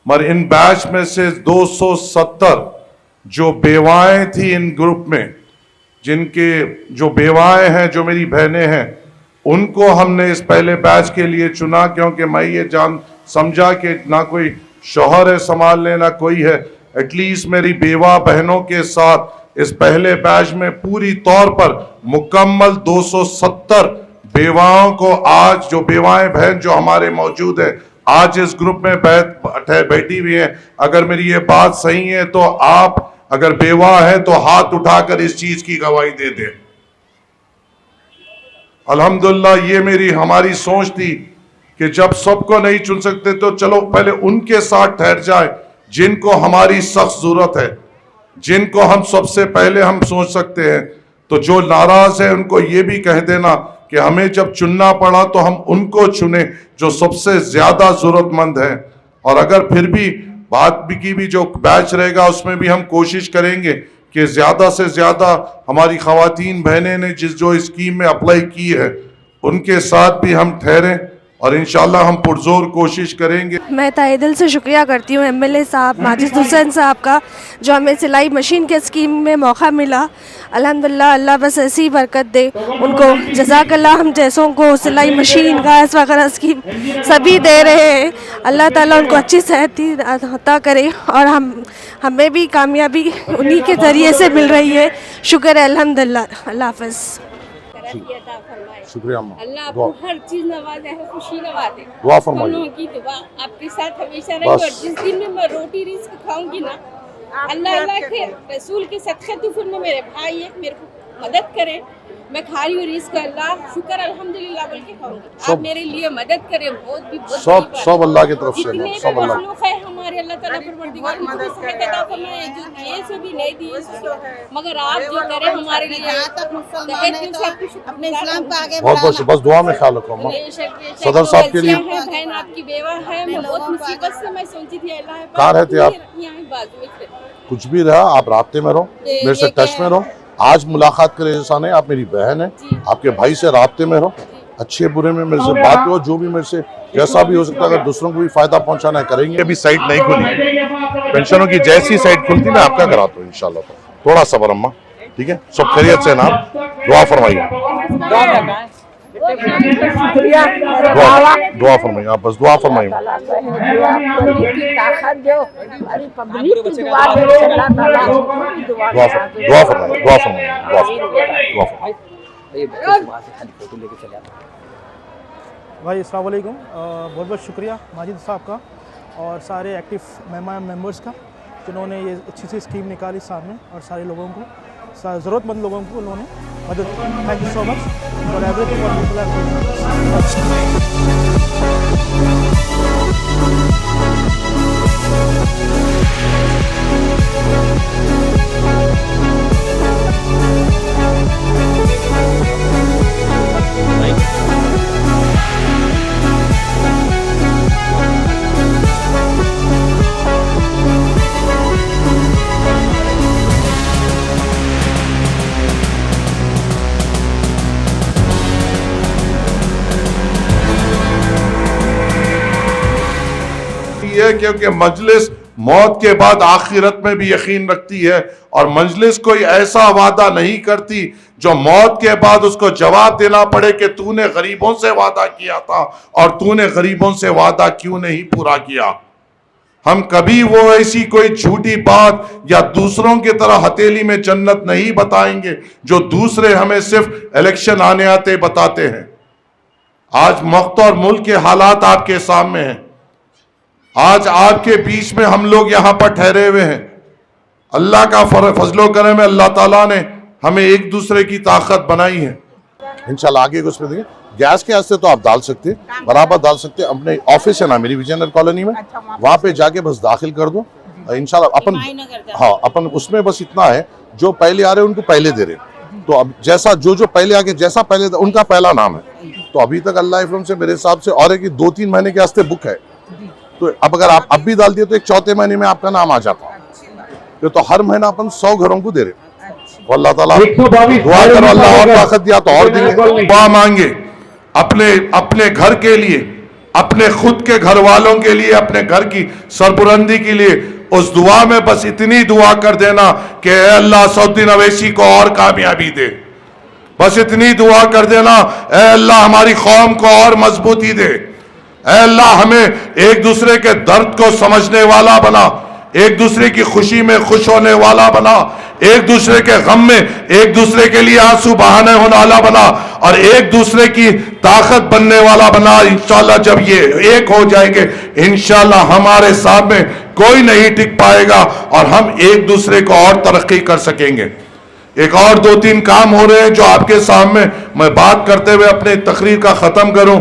मगर इन बैच में से 270 जो बेवाएं थी इन ग्रुप में, जिनके जो बेवाएं हैं, जो मेरी बहनें हैं, उनको हमने इस पहले बैच के लिए चुना, क्योंकि मैं ये जान समझा कि ना कोई शौहर है संभालने ना कोई है, एटलीस्ट मेरी बेवा बहनों के साथ इस पहले बैच में पूरी तौर पर मुकम्मल 270 बेवाओं को, आज जो बेवाएं बहन जो हमारे मौजूद है आज इस ग्रुप में बैठी हुई हैं, अगर मेरी ये बात सही है तो आप अगर बेवा है तो हाथ उठाकर इस चीज की गवाही दे दें। अल्हम्दुलिल्लाह ये मेरी हमारी सोच थी कि जब सबको नहीं चुन सकते तो चलो पहले उनके साथ ठहर जाए जिनको हमारी सख्त जरूरत है, जिनको हम सबसे पहले हम सोच सकते हैं। तो जो नाराज है उनको ये भी कह देना कि हमें जब चुनना पड़ा तो हम उनको चुने जो सबसे ज्यादा जरूरतमंद है। और अगर फिर भी बात की भी जो बैच रहेगा उसमें भी हम कोशिश करेंगे कि ज़्यादा से ज़्यादा हमारी ख़वातीन बहनें ने जो स्कीम में अप्लाई की है उनके साथ भी हम ठहरें और इंशाल्लाह हम पुरजोर कोशिश करेंगे। मैं तहे दिल से शुक्रिया करती हूँ MLA साहब माजिद हुसैन साहब का, जो हमें सिलाई मशीन के स्कीम में मौका मिला। अल्हम्दुलिल्लाह, अल्लाह बस ऐसी बरकत दे उनको, जज़ाकल्लाह। हम जैसों को सिलाई मशीन गैस वगैरह स्कीम सभी दे रहे हैं, अल्लाह ताला उनको अच्छी सेहत अता करे और हमें भी कामयाबी उन्हीं के ज़रिए से मिल रही है। शुक्र है अल्हम्दुलिल्लाह। अल्लाह हाफ़िज़। शुक्रिया अल्लाह आपको हर चीज नवाजे है, खुशी नवाजे। दुआ फरमाइए। हम लोगों की दुआ आपके साथ हमेशा रहेगी। और जिस दिन में मैं रोटी रिस्क खाऊंगी ना, अल्लाह के रसूल के सदक़े में मेरे भाई एक मेरे को मदद करे, मैं खा रही हूँ रिस्क, अल्लाह शुक्र अल्हम्दुलिल्लाह बोल के खाऊंगी। आप मेरे लिए मदद करें, बहुत भी बहुत सब अल्लाह की तरफ से, जितने सब अल्लाह मखलूक है हमारे, अल्लाह ताला परवरदिगार उनको सेहत अता फरमाए, जो दिए से भी नहीं दिए, मगर आप जो करें हमारे लिए अपने इस्लाम को आगे बहुत बहुत बस दुआ में ख्याल रखो अम्मा। सदर साहब के लिए बहन आपकी बेवा है, मैं बहुत मुसीबत से मैं सोची थी अल्लाह कहाँ रहते आप? यहाँ बाजू में। कुछ भी रहा आप राब्ते में रहो, मेरे से टच में रहो। आज मुलाकात करे ऐसा नहीं, आप मेरी बहन है, आपके भाई से राब्ते में रहो, अच्छे बुरे में मेरे से बात हो, जो भी मेरे से जैसा भी हो सकता है, अगर दूसरों को भी फायदा पहुंचाना है करेंगे। अभी साइट नहीं खुली, पेंशनों की जैसी साइट खुलती मैं आपका कराता हूँ इंशाल्लाह। थोड़ा सब्र अम्मा, ठीक है? सब खैरियत से ना, दुआ फरमाइए, दुआ फरमाइए, आप बस दुआ फरमाइए। दुआ फरमाइए। भाई अस्सलाम वालेकुम, बहुत बहुत शुक्रिया माजिद साहब का और सारे एक्टिव मेंबर्स का, जिन्होंने ये अच्छी सी स्कीम निकाली सामने और सारे लोगों को, ज़रूरतमंद लोगों को उन्होंने मदद की। Thank you so much for क्योंकि मजलिस मौत के बाद आखिरत में भी यकीन रखती है और मजलिस कोई ऐसा वादा नहीं करती जो मौत के बाद उसको जवाब देना पड़े कि तूने गरीबों से वादा किया था और तूने गरीबों से वादा क्यों नहीं पूरा किया। हम कभी वो ऐसी कोई झूठी बात या दूसरों की तरह हथेली में जन्नत नहीं बताएंगे जो दूसरे हमें सिर्फ इलेक्शन आने आते बताते हैं। आज वक्त और मुल्क के हालात आपके सामने हैं, आज आपके बीच में हम लोग यहाँ पर ठहरे हुए हैं। अल्लाह का फजलो करम में अल्लाह ताला ने हमें एक दूसरे की ताकत बनाई है। इंशाल्लाह आगे कुछ में देंगे। गैस के वास्ते तो आप डाल सकते हैं, बराबर डाल सकते हैं। अपने ऑफिस है ना मेरी विजयनगर कॉलोनी में, वहाँ पे जाके बस दाखिल कर दो इंशाल्लाह। अपन हाँ अपन उसमें बस इतना है, जो पहले आ रहे हैं उनको पहले दे रहे हैं, तो अब जैसा जो पहले आके जैसा पहले उनका पहला नाम है। तो अभी तक अल्लाह इफ़रम से मेरे हिसाब से और है कि 2-3 महीने के वास्ते बुक है। तो अब अगर आप अब भी डाल दिए तो एक चौथे महीने में आपका नाम आ जाता। तो हर महीना अपन 100 घरों को दे रहे। अल्लाह ताला दुआ करो, अल्लाह और ताकत दिया तो और देंगे। दुआ मांगे अपने घर के लिए, अपने اپنے خود کے گھر والوں کے لیے, اپنے گھر کی سربلندی کے لیے اس دعا میں بس اتنی دعا کر دینا کہ اے اللہ سعود الدین اویسی کو اور کامیابی دے. بس اتنی دعا کر دینا, اے اللہ ہماری قوم کو اور مضبوطی دے, اے اللہ ہمیں ایک دوسرے کے درد کو سمجھنے والا بنا, ایک دوسرے کی خوشی میں خوش ہونے والا بنا, ایک دوسرے کے غم میں ایک دوسرے کے لیے آنسو بہانے ہونے والا بنا, اور ایک دوسرے کی طاقت بننے والا بنا. انشاءاللہ جب یہ ایک ہو جائیں گے انشاءاللہ ہمارے سامنے کوئی نہیں ٹک پائے گا اور ہم ایک دوسرے کو اور ترقی کر سکیں گے. ایک اور 2-3 کام ہو رہے ہیں جو آپ کے سامنے میں بات کرتے ہوئے اپنے تقریر کا ختم کروں.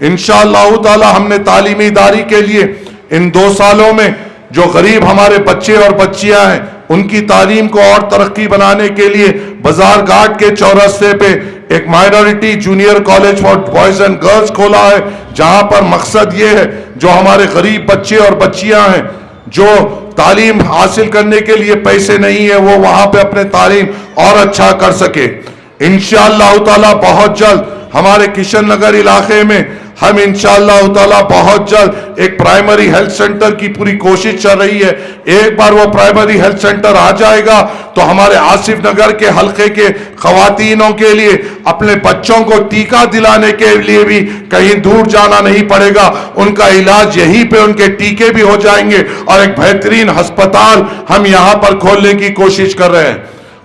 انشاءاللہ تعالی ہم نے تعلیمی اداری کے لیے ان 2 سالوں میں جو غریب ہمارے بچے اور بچیاں ہیں ان کی تعلیم کو اور ترقی بنانے کے لیے بازار گھاٹ کے چورستے پہ ایک minority junior college for boys and girls کھولا ہے, جہاں پر مقصد یہ ہے جو ہمارے غریب بچے اور بچیاں ہیں جو تعلیم حاصل کرنے کے لیے پیسے نہیں ہیں وہ وہاں پہ اپنے تعلیم اور اچھا کر سکے. انشاءاللہ تعالی بہت جلد ہمارے کشن نگر علاقے میں ہم انشاءاللہ تعالی بہت جلد ایک پرائمری ہیلتھ سینٹر کی پوری کوشش چل رہی ہے. ایک بار وہ پرائمری ہیلتھ سینٹر آ جائے گا تو ہمارے آصف نگر کے حلقے کے خواتینوں کے لیے اپنے بچوں کو ٹیکہ دلانے کے لیے بھی کہیں دور جانا نہیں پڑے گا, ان کا علاج یہیں پہ ان کے ٹیکے بھی ہو جائیں گے, اور ایک بہترین ہسپتال ہم یہاں پر کھولنے کی کوشش کر رہے ہیں.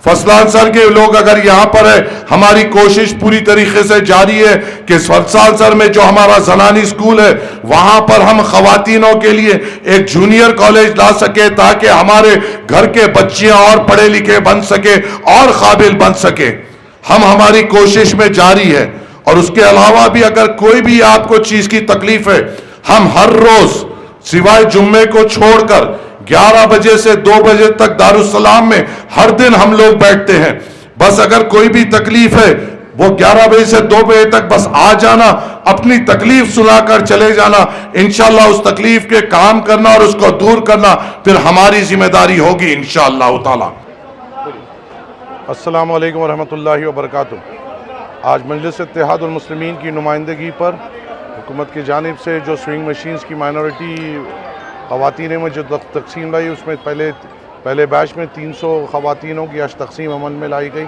فضلان سر کے لوگ اگر یہاں پر ہے, ہماری کوشش پوری طریقے سے جاری ہے کہ فضلان سر میں جو ہمارا زنانی سکول ہے وہاں پر ہم خواتینوں کے لیے ایک جونیئر کالج لا سکے تاکہ ہمارے گھر کے بچیاں اور پڑھے لکھے بن سکے اور قابل بن سکے. ہماری کوشش میں جاری ہے. اور اس کے علاوہ بھی اگر کوئی بھی آپ کو چیز کی تکلیف ہے, ہم ہر روز سوائے جمعے کو چھوڑ کر 11 بجے سے 2 بجے تک دارالسلام میں ہر دن ہم لوگ بیٹھتے ہیں. بس اگر کوئی بھی تکلیف ہے وہ 11 بجے سے 2 بجے تک بس آ جانا, اپنی تکلیف سنا کر چلے جانا. انشاءاللہ اس تکلیف کے کام کرنا اور اس کو دور کرنا پھر ہماری ذمہ داری ہوگی انشاءاللہ تعالی. السلام علیکم ورحمۃ اللہ وبرکاتہ. آج مجلس اتحاد المسلمین کی نمائندگی پر حکومت کی جانب سے جو سوئنگ مشینز کی مائنورٹی خواتین میں جو تقسیم لائی, اس میں پہلے بیچ میں 300 خواتینوں کی آج تقسیم عمل میں لائی گئی.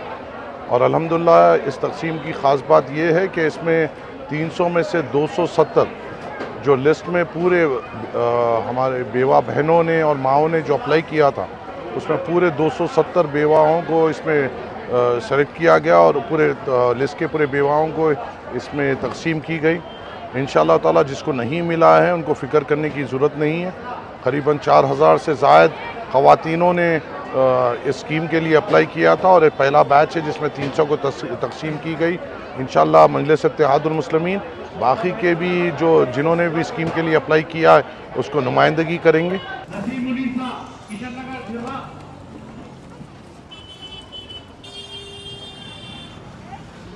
اور الحمدللہ اس تقسیم کی خاص بات یہ ہے کہ اس میں 300 میں سے 270 جو لسٹ میں پورے ہمارے بیوہ بہنوں نے اور ماؤں نے جو اپلائی کیا تھا, اس میں پورے 270 بیواؤں کو اس میں سلیکٹ کیا گیا اور پورے لسٹ کے پورے بیواؤں کو اس میں تقسیم کی گئی. انشاءاللہ تعالی جس کو نہیں ملا ہے ان کو فکر کرنے کی ضرورت نہیں ہے. قریباً 4000 سے زائد خواتینوں نے اس اسکیم کے لیے اپلائی کیا تھا اور ایک پہلا بیچ ہے جس میں 300 کو تقسیم کی گئی. انشاءاللہ مجلس اتحاد المسلمین باقی کے بھی جنہوں نے بھی اسکیم کے لیے اپلائی کیا ہے اس کو نمائندگی کریں گے.